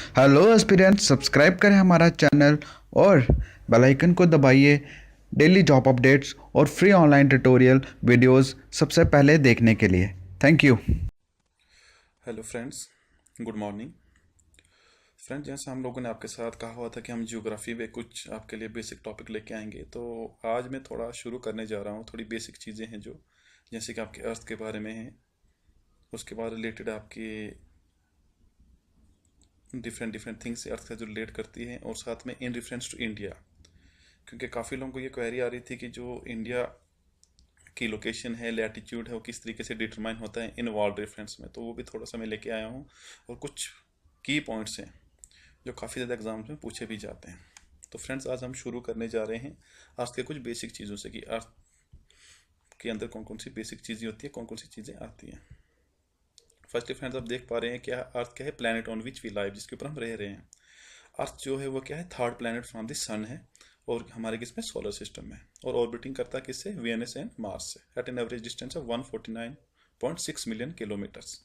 Hello aspirants, subscribe करें हमारा channel और बेल आइकन को दबाइए डेली जॉब अपडेट्स और फ्री ऑनलाइन ट्यूटोरियल वीडियोस सबसे पहले देखने के लिए। Thank you. Hello friends, good morning. Friends, जैसा हम लोगों ने आपके साथ कहा हुआ था कि हम ज्योग्राफी में कुछ आपके लिए बेसिक टॉपिक लेके आएंगे, तो आज मैं थोड़ा शुरू करने जा रहा हूँ। थोड़ी बेसिक चीज़ें हैं जो जैसे कि आपके अर्थ के बारे में है, उसके बाद रिलेटेड आपके डिफरेंट डिफरेंट थिंग्स से अर्थ का जो रिलेट करती है, और साथ में इन रेफरेंस टू इंडिया, क्योंकि काफ़ी लोगों को ये क्वेरी आ रही थी कि जो इंडिया की लोकेशन है, लैटिट्यूड है, वो किस तरीके से डिटरमाइन होता है इन वर्ल्ड रेफरेंस में। तो वो भी थोड़ा सा मैं लेके आया हूँ, और कुछ की पॉइंट्स हैं जो काफ़ी ज़्यादा एग्जाम्स में पूछे भी जाते हैं। तो फ्रेंड्स, आज हम शुरू करने जा रहे हैं अर्थ के कुछ बेसिक चीज़ों से कि अर्थ के अंदर कौन कौन सी बेसिक चीज़ें होती है, कौन कौन सी चीज़ें आती हैं। फर्स्टली फ्रेंड्स, आप देख पा रहे हैं क्या अर्थ क्या है? Planet on which we live, जिसके ऊपर हम रह रहे हैं। अर्थ जो है वो क्या है? थर्ड प्लैनेट फ्रॉम द सन है, और हमारे किसमें? सोलर सिस्टम में। और ऑर्बिटिंग करता है किससे? वीनस एंड मार्स से, at an average distance of 149.6 million kilometres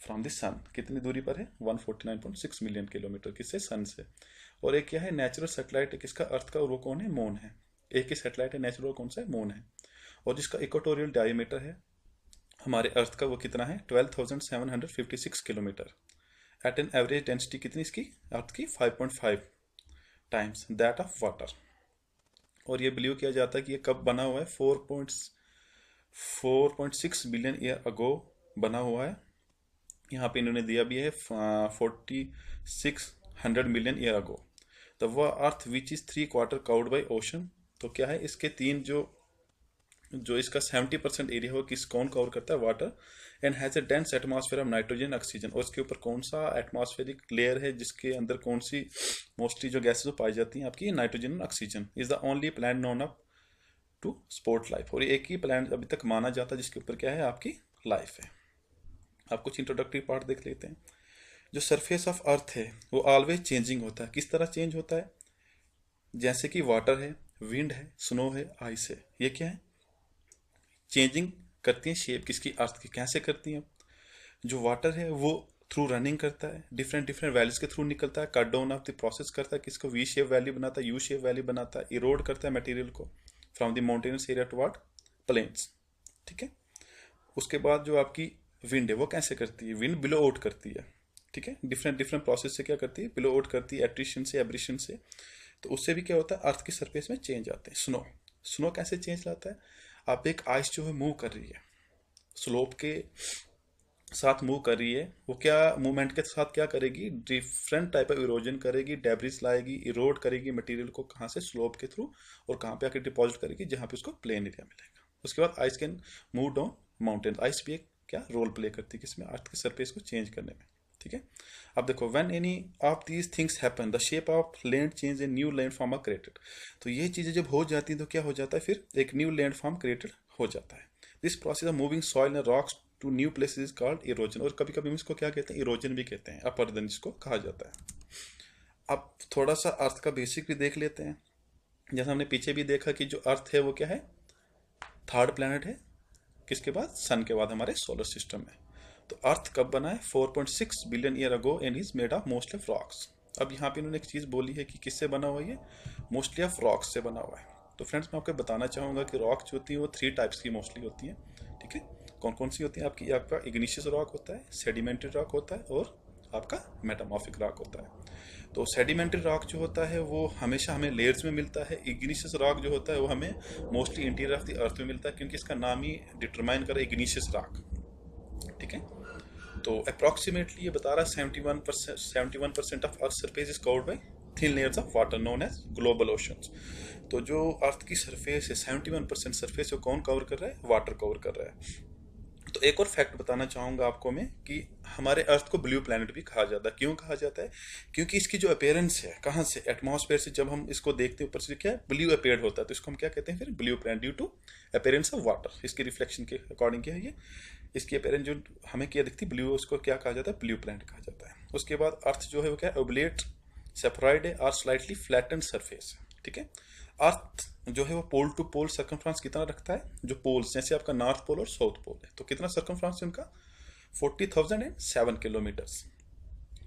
from the sun. कितनी दूरी पर है? 149.6 मिलियन किलोमीटर। किससे? सन से। और एक क्या है? नेचुरल सैटेलाइट है किसका? अर्थ का, और वो कौन है? मून है। एक ही सैटेलाइट है नेचुरल, कौन सा है? मून है। और जिसका इक्वेटोरियल डायमीटर है हमारे अर्थ का, वो कितना है? 12,756 kilometre. At an average density कितनी इसकी? अर्थ की 5.5 टाइम्स दैट ऑफ वाटर। और ये बिलीव किया जाता है कि ये कब बना हुआ है? 4.6 बिलियन ईयर अगो बना हुआ है। यहाँ पे इन्होंने दिया भी है 4600 मिलियन ईयर अगो। द वो earth which is 3/4 covered by ocean. तो क्या है? इसके तीन जो जो इसका 70% एरिया हो, किस कौन कवर करता है? Water. And has a dense atmosphere of nitrogen oxygen. और इसके ऊपर कौन सा एटमॉस्फेरिक लेयर है जिसके अंदर कौन सी मोस्टली जो गैसेज पाई जाती हैं? आपकी नाइट्रोजन और oxygen. Is the only planet known up to support life. और एक ही प्लैनेट अभी तक माना जाता है जिसके ऊपर क्या है? आपकी लाइफ है। आप कुछ इंट्रोडक्टरी पार्ट देख लेते हैं। जो सरफेस ऑफ अर्थ है वो ऑलवेज चेंजिंग होता है। किस तरह चेंज होता है? जैसे कि वाटर है, विंड है, स्नो है, आइस है, ये क्या है? चेंजिंग करती हैं शेप किसकी? अर्थ की। कैसे करती हैं? जो वाटर है वो थ्रू रनिंग करता है, डिफरेंट डिफरेंट वैल्यूज के थ्रू निकलता है, cut down of the process करता है, किसको? वी शेप वैल्यू बनाता है, यू शेप वैल्यू बनाता है, इरोड करता है मटेरियल को from the mountainous area toward plains. ठीक है। उसके बाद जो आपकी विंड है वो कैसे करती है? विंड बिलो आउट करती है। ठीक है। डिफरेंट डिफरेंट प्रोसेस से क्या करती है? बिलो आउट करती है, एट्रिशन से, एब्रिशन से। तो उससे भी क्या होता है? अर्थ की सरफेस में चेंज आते हैं। स्नो, स्नो कैसे चेंज लाता है? आप एक आइस जो है मूव कर रही है, स्लोप के साथ मूव कर रही है, वो क्या मूवमेंट के साथ क्या करेगी? डिफरेंट टाइप ऑफ इरोजन करेगी, डेब्रिस लाएगी, इरोड करेगी मटेरियल को। कहाँ से? स्लोप के थ्रू। और कहाँ पे आके डिपॉजिट करेगी? जहाँ पे उसको प्लेन एरिया मिलेगा। उसके बाद ice can move down mountain. Ice भी एक क्या रोल प्ले करती है किसमें? अर्थ के सरफेस को चेंज करने में। ठीक है। अब देखो, when any of these things happen the shape of land change, a new land form are created. तो ये चीजें जब हो जाती हैं तो क्या हो जाता है? फिर एक न्यू लैंड फॉर्म क्रिएटेड हो जाता है। This process of moving soil and rocks to new places is called erosion. और कभी कभी हम इसको क्या कहते हैं? इरोजन भी कहते हैं, अपरदन जिसको कहा जाता है। अब थोड़ा सा अर्थ का बेसिक भी देख लेते हैं। जैसा हमने पीछे भी देखा कि जो अर्थ है वो क्या है? थर्ड प्लैनेट है किसके बाद? सन के बाद हमारे सोलर सिस्टम में। तो अर्थ कब बना है? 4.6 billion year ago, and is made of mostly of rocks. अब यहाँ पे इन्होंने एक चीज़ बोली है कि किससे बना हुआ है? ये मोस्टली ऑफ रॉक्स से बना हुआ है। तो फ्रेंड्स, मैं आपको बताना चाहूँगा कि रॉक जो होती है वो 3 टाइप्स की मोस्टली होती हैं। ठीक है। कौन कौन सी होती है? आपका इग्निशियस रॉक होता है, सेडिमेंट्री रॉक होता है, और आपका मेटामॉर्फिक रॉक होता है। तो सेडिमेंट्री रॉक जो होता है वो हमेशा हमें लेयर्स में मिलता है। इग्निशियस रॉक जो होता है वो हमें mostly interior of the Earth में मिलता है, क्योंकि इसका नाम ही डिटरमाइन करे इग्निशियस रॉक। ठीक है। तो अप्रॉक्सीमेटली ये बता रहा है 71% of Earth surface is covered by thin layers of water known as global oceans. तो जो अर्थ की सरफेस है 71% सरफेस को कौन कवर कर रहा है? वाटर कवर कर रहा है। तो एक और फैक्ट बताना चाहूंगा आपको मैं कि हमारे अर्थ को ब्लू प्लैनेट भी कहा जाता है। क्यों कहा जाता है? क्योंकि इसकी जो अपीयरेंस है, कहाँ से? एटमॉस्फेयर से जब हम इसको देखते हैं ऊपर से क्या है? ब्लू अपीयर्ड होता है। तो इसको हम क्या कहते हैं फिर? Blue planet, due to appearance of water. इसकी रिफ्लेक्शन के अकॉर्डिंग क्या है ये? इसकी अपीयरेंस जो हमें क्या दिखती है ब्लू, उसको क्या कहा जाता है? ब्लू प्लैनेट कहा जाता है। उसके बाद अर्थ जो है वो क्या है? ओबलेट, सेफरॉइड है, और स्लाइटली फ्लैटेंड सरफेस। ठीक है। अर्थ जो है वो पोल टू पोल सर्कमफ्रेंस कितना रखता है? जो पोल्स जैसे आपका नॉर्थ पोल और साउथ पोल है, तो कितना सर्कमफ्रेंस है उनका? 40,007 किलोमीटर्स।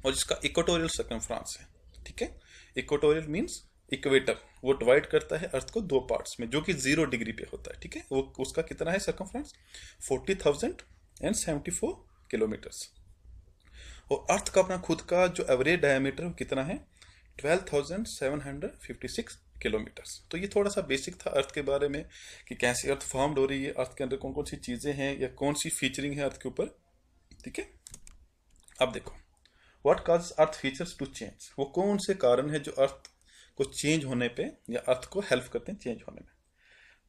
और इसका इक्वेटोरियल सर्कमफ्रेंस है, ठीक है। इक्वेटोरियल मीन्स इक्वेटर, वो डिवाइड करता है अर्थ को दो पार्ट्स में, जो कि 0 डिग्री पे होता है, ठीक है। वो उसका कितना है सर्कमफ्रेंस, 40,074 किलोमीटर्स। और अर्थ का अपना खुद का जो एवरेज डायमीटर वो कितना है, 12,756 किलोमीटर्स। तो ये थोड़ा सा बेसिक था अर्थ के बारे में कि कैसे अर्थ फॉर्म्ड हो रही है, अर्थ के अंदर कौन कौन सी चीज़ें हैं या कौन सी फीचरिंग है अर्थ के ऊपर, ठीक है। अब देखो, what cause Earth features to change, वो कौन से कारण है जो अर्थ को चेंज होने पे या अर्थ को हेल्प करते हैं चेंज होने में।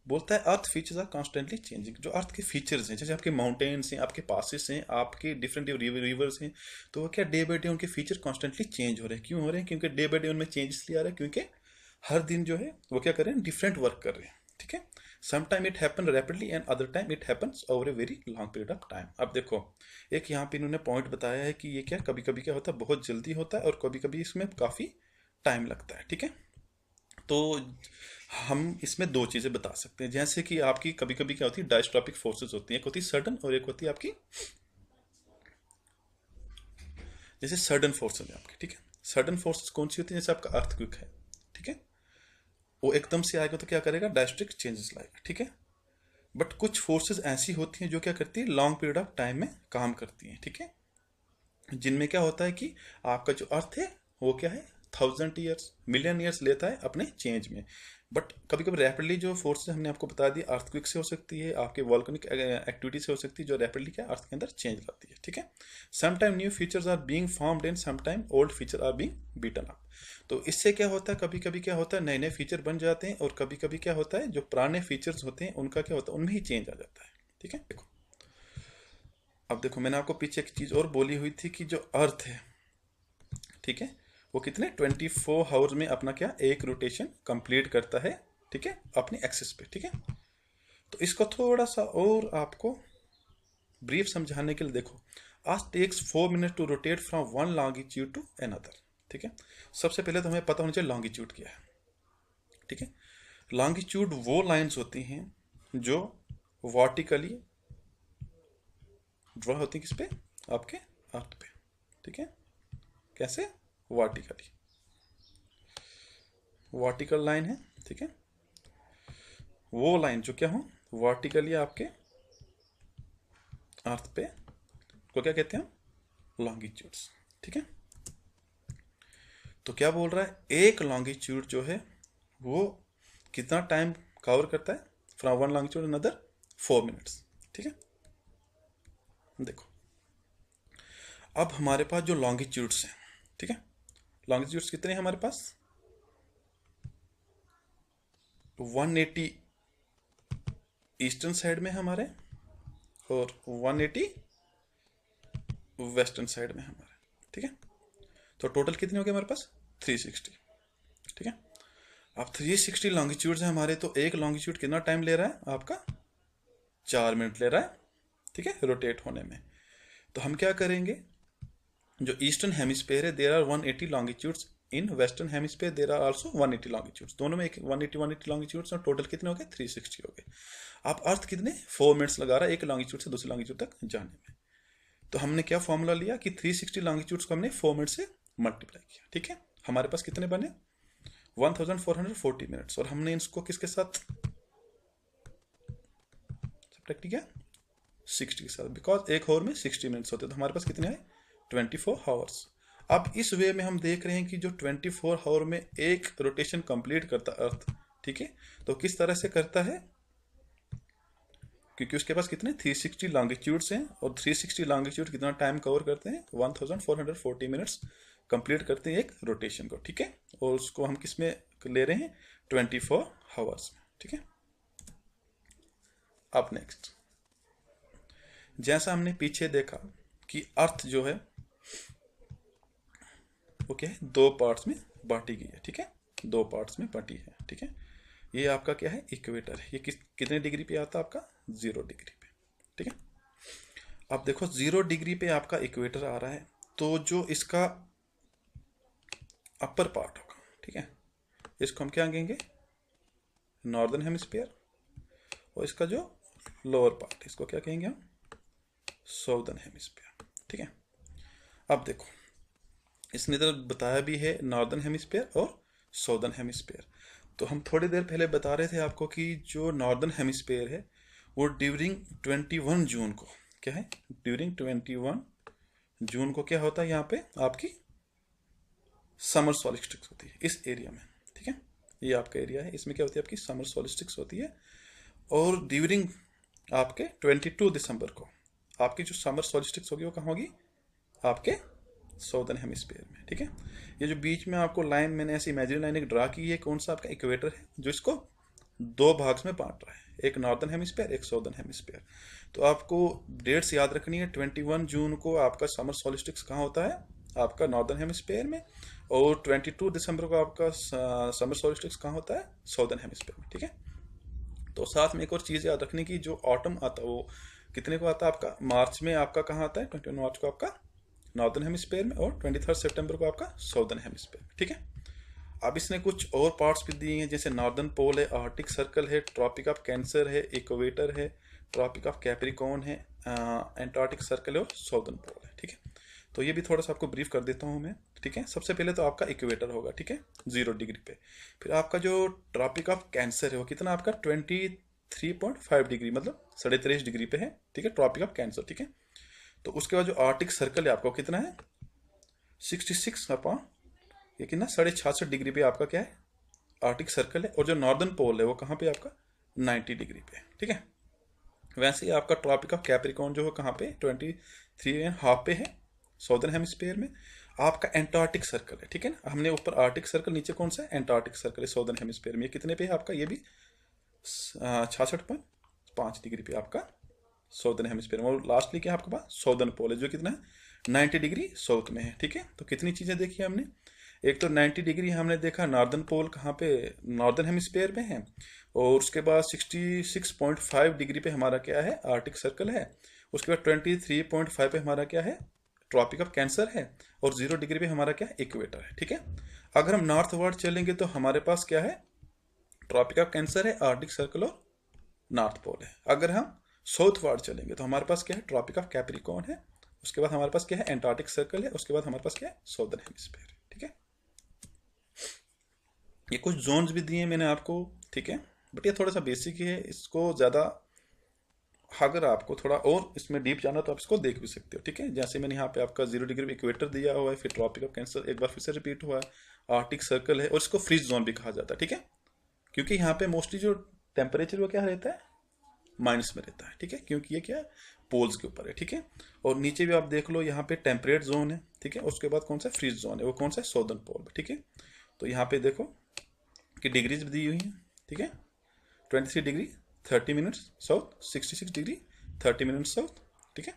बोलता है अर्थ फीचर्स आर कॉन्स्टेंटली चेंजिंग। जो अर्थ के फीचर्स हैं, जैसे आपके माउंटेन्स हैं, आपके पासेस हैं, आपके डिफरेंट रिवर्स हैं, तो वो क्या डे बाई डे उनके फीचर कॉन्स्टेंटली चेंज हो रहे हैं। क्यों हो रहे हैं, क्योंकि डे बाई डे उनमें चेंजेस लिया आ रहा है, क्योंकि हर दिन जो है वो क्या कर रहे हैं, डिफरेंट वर्क कर रहे हैं, ठीक है। Some time it happen rapidly and other time it happens over a very long period of time. अब देखो, एक यहाँ पे इन्होंने पॉइंट बताया है कि ये क्या कभी कभी क्या होता है, बहुत जल्दी होता है और कभी कभी इसमें काफ़ी टाइम लगता है, ठीक है। तो हम इसमें दो चीज़ें बता सकते हैं, जैसे कि आपकी कभी कभी क्या होती है, डायस्ट्रॉपिक फोर्सेस होती हैं, एक होती है सडन और एक होती है आपकी, जैसे सडन फोर्सेस है आपकी, ठीक है। सडन फोर्सेस कौन सी होती है, जैसे आपका अर्थक्वेक है, ठीक है। वो एकदम से आएगा तो क्या करेगा, ड्रास्टिक चेंजेस लाएगा, ठीक है। बट कुछ फोर्सेस ऐसी होती हैं जो क्या करती है, लॉन्ग पीरियड ऑफ टाइम में काम करती हैं, ठीक है। जिनमें क्या होता है कि आपका जो अर्थ है वो क्या है, 1,000 ईयर्स मिलियन ईयर्स लेता है अपने चेंज में। बट कभी कभी रैपिडली जो फोर्सेस हमने आपको बता दी, अर्थक्वेक से हो सकती है, आपके वॉल्केनिक एक्टिविटी से हो सकती है, जो रैपिडली क्या अर्थ के अंदर चेंज लाती है, ठीक है। Some time new features are being formed and some time old feature are being beaten up. तो इससे क्या होता है, कभी कभी क्या होता है, नए नए फीचर बन जाते हैं, और कभी कभी क्या होता है, जो पुराने फीचर्स होते हैं उनका क्या होता है, उनमें ही चेंज आ जाता है, ठीक है। देखो, अब देखो, मैंने आपको पीछे एक चीज और बोली हुई थी कि जो अर्थ है, ठीक है, वो कितने 24 आवर्स में अपना क्या एक रोटेशन कंप्लीट करता है, ठीक है, अपने एक्सिस पे, ठीक है। तो इसको थोड़ा सा और आपको ब्रीफ समझाने के लिए देखो, आज takes 4 minute to rotate from one longitude to another, ठीक है। सबसे पहले तो हमें पता होना चाहिए लॉन्गिट्यूड क्या है, ठीक है। लॉन्गिट्यूड वो लाइंस होती हैं जो वर्टिकली ड्रॉ होती हैं, किस पे, आपके अर्थ पे, ठीक है। कैसे, वर्टिकली, वर्टिकल लाइन है, ठीक है। वो लाइन जो क्या हो, वर्टिकली आपके अर्थ पे, को क्या कहते हैं, लॉन्गिट्यूड्स, ठीक है। तो क्या बोल रहा है, एक लॉन्गिट्यूड जो है वो कितना टाइम कवर करता है, from one longitude another 4 minutes, ठीक है। देखो, अब हमारे पास जो लॉन्गिट्यूड्स हैं, ठीक है, लॉन्गिट्यूड्स कितने हैं हमारे पास, 180 ईस्टर्न साइड में हमारे और 180 वेस्टर्न साइड में हमारे, ठीक है। तो टोटल कितने हो गए हमारे पास, 360, ठीक है। अब 360 लॉन्गिट्यूड्स हैं हमारे, तो एक लॉन्गिट्यूड कितना टाइम ले रहा है आपका, 4 मिनट ले रहा है, ठीक है, रोटेट होने में। तो हम क्या करेंगे, जो ईस्टर्न हेमिस्फेयर है there are 180 longitudes, in western hemisphere there are also 180 longitudes, दोनों में 180 लॉन्गिट्यूड्स, और टोटल कितने हो गए, 360 हो गए। अब अर्थ कितने 4 मिनट्स लगा रहा है एक लॉन्गिट्यूड से दूसरे लॉन्गिट्यूड तक जाने में। तो हमने क्या फॉर्मूला लिया कि 360 लॉन्गिट्यूड्स को हमने 4 मिनट से मल्टीप्लाई किया, ठीक है। हमारे पास कितने बने, 1440 मिनट्स, और हमने इसको किसके साथ सब्ट्रैक्ट किया, 60 के साथ, बिकॉज एक आवर में 60 मिनट्स होते, तो हमारे पास कितने आए, 24 आवर्स। अब इस वे में हम देख रहे हैं कि जो 24 आवर में एक रोटेशन कंप्लीट करता अर्थ, ठीक है, तो किस तरह से करता है, क्योंकि उसके पास कितने 360 लॉन्गिट्यूड्स हैं, और 360 लॉन्गिट्यूड कितना टाइम कवर करते हैं, 1440 मिनट्स कंप्लीट करते हैं एक रोटेशन को, ठीक है। और उसको हम किस में ले रहे हैं, 24 आवर्स में, ठीक है। अब नेक्स्ट, जैसा हमने पीछे देखा कि अर्थ जो है वो क्या है, दो पार्ट्स में बांटी गई है, ठीक है, दो पार्ट्स में बांटी है, ठीक है। ये आपका क्या है, इक्वेटर है, ये कितने डिग्री पे आता है आपका, 0 डिग्री पे, ठीक है। अब देखो 0 डिग्री पे आपका इक्वेटर आ रहा है, तो जो इसका अपर पार्ट होगा, ठीक है, इसको हम क्या कहेंगे, नॉर्दर्न हेमिस्फीयर, और इसका जो लोअर पार्ट इसको क्या कहेंगे हम, साउदर्न हेमिस्फीयर, ठीक है। अब देखो, इसने तो बताया भी है नॉर्दर्न हेमिस्फेयर और साउदर्न हेमिस्फेयर। तो हम थोड़ी देर पहले बता रहे थे आपको कि जो नॉर्दर्न हेमिस्फेयर है वो ड्यूरिंग 21 जून को क्या है, ड्यूरिंग 21 जून को क्या होता है यहाँ पे आपकी समर सॉलिस्टिक्स होती है इस एरिया में, ठीक है। ये आपका एरिया है, इसमें क्या होती है आपकी समर सॉलिस्टिक्स होती है। और ड्यूरिंग आपके 22 दिसंबर को आपकी जो समर सॉलिस्टिक्स होगी वो कहाँ होगी, आपके साउदर्न हेमिस्फीयर में, ठीक है। ये जो बीच में आपको लाइन मैंने ऐसी इमेजिनरी लाइन एक ड्रा की है, कौन सा आपका इक्वेटर है जो इसको दो भाग में बांट रहा है, एक नॉर्दर्न हेमिस्फीयर एक साउदर्न हेमिस्फीयर। तो आपको डेट्स याद रखनी है, 21 जून को आपका समर सॉलिस्टिक्स कहाँ होता है, आपका नॉर्दर्न हेमिस्फीयर में, और 22 दिसंबर को आपका समर सॉलिस्टिक्स कहाँ होता है, साउदर्न हेमिस्फीयर में, ठीक है। तो साथ में एक और चीज़ याद रखनी की जो ऑटम आता है वो कितने को आता है आपका मार्च में, आपका कहाँ आता है 21 मार्च को आपका नॉर्दर्न हेमिस्फीयर में, और 23 सितंबर को आपका साउदर्न हेमिस्फीयर में, ठीक है। अब इसने कुछ और पार्ट्स भी दिए हैं, जैसे नॉर्दर्न पोल है, आर्टिक सर्कल है, ट्रॉपिक ऑफ कैंसर है, इक्वेटर है, ट्रॉपिक ऑफ कैप्रिकॉर्न है, एंटार्क्टिक सर्कल है और साउदर्न पोल है, ठीक है। तो ये भी थोड़ा सा आपको ब्रीफ कर देता हूँ मैं, ठीक है। सबसे पहले तो आपका इक्वेटर होगा, ठीक है, 0 डिग्री पे। फिर आपका जो ट्रॉपिक ऑफ कैंसर है वो कितना आपका 23.5 डिग्री, मतलब 23.5 डिग्री पे है, ठीक है, ट्रॉपिक ऑफ कैंसर, ठीक है। तो उसके बाद जो आर्टिक सर्कल है आपका कितना है 66 अपॉन ये कितना 66.5 डिग्री पे आपका क्या है आर्टिक सर्कल है। और जो नॉर्दर्न पोल है वो कहाँ पे आपका 90 डिग्री पे, ठीक है। वैसे ही आपका ट्रॉपिक ऑफ कैप्रिकॉर्न जो है कहाँ पे 23.5 पे है साउदर्न हेमिस्फीयर में। आपका एंटार्क्टिक सर्कल है, ठीक है ना, हमने ऊपर आर्टिक सर्कल, नीचे कौन सा है एंटार्क्टिक सर्कल है साउदर्न हेमिस्फीयर में। ये कितने पे है आपका, ये भी 66.5 डिग्री पे आपका साउदर्न हेमिस्फीयर में। और लास्टली क्या आपके पास साउदर्न पोल है जो कितना है 90 डिग्री साउथ में है, ठीक है। तो कितनी चीज़ें देखी हमने, एक तो 90 डिग्री हमने देखा नॉर्दर्न पोल कहाँ पे नॉर्दर्न हेमिस्फीयर में है, और उसके बाद 66.5 डिग्री पे हमारा क्या है आर्टिक सर्कल है, उसके बाद 23.5 पे हमारा क्या है ट्रॉपिक ऑफ कैंसर है, और 0 डिग्री पे हमारा क्या है इक्वेटर है, ठीक है। अगर हम नॉर्थ वर्ड चलेंगे तो हमारे पास क्या है ट्रॉपिक ऑफ कैंसर है, आर्टिक सर्कल और नॉर्थ पोल है। अगर हम साउथ वर्ड चलेंगे तो हमारे पास क्या है ट्रॉपिक ऑफ कैप्रिकॉर्न है, उसके बाद हमारे पास क्या है एंटार्क्टिक सर्कल है, उसके बाद हमारे पास क्या है साउदर्न हेमिस्फीयर, ठीक है। ये कुछ जोन्स भी दिए मैंने आपको, ठीक है, बट ये थोड़ा सा बेसिक ही है, इसको ज़्यादा अगर आपको थोड़ा और इसमें डीप जाना तो आप इसको देख भी सकते हो, ठीक है। जैसे मैंने यहाँ पे आपका 0 डिग्री इक्वेटर दिया हुआ है, फिर ट्रॉपिक ऑफ कैंसर एक बार फिर से रिपीट हुआ है, आर्टिक सर्कल है, और इसको फ्रीज जोन भी कहा जाता है, ठीक है, क्योंकि यहाँ पे मोस्टली जो टेम्परेचर वो क्या रहता है माइनस में रहता है, ठीक है, क्योंकि ये क्या है पोल्स के ऊपर है, ठीक है। और नीचे भी आप देख लो यहाँ पे टेम्परेट जोन है, ठीक है, उसके बाद कौन सा फ्रीज जोन है, वो कौन सा है साउदर्न पोल, ठीक है। तो यहाँ पे देखो कि डिग्रीज भी दी हुई है, ठीक है, 23 degree 30 minutes south, 66 degree 30 minutes south, ठीक है।